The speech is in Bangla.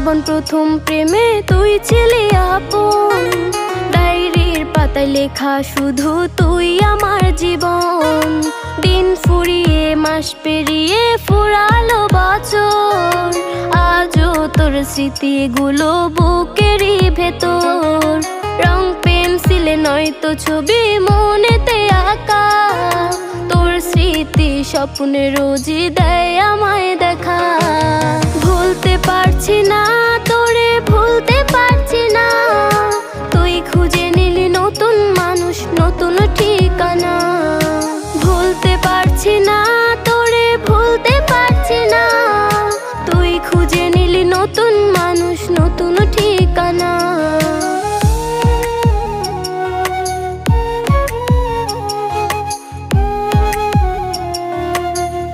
জীবন প্রথম প্রেমে তুই ছিলি আপন, ডায়েরির পাতায় লেখা শুধু তুই আমার জীবন। দিন ফুরিয়ে মাস পেরিয়ে ফুরালো বছর, আজও তোর স্মৃতিগুলো বুকেরই ভেতর। রং পেন্সিলে নয়তো ছবি মনেতে আঁকা, তোর স্মৃতি স্বপ্নে রোজই দেয় আমায় দেখা। ভুলতে পারছি না তোরে, ভুলতে পারছি না, তুই খুঁজে নিলি নতুন মানুষ, নতুন ঠিকানা। ভুলতে পারছি না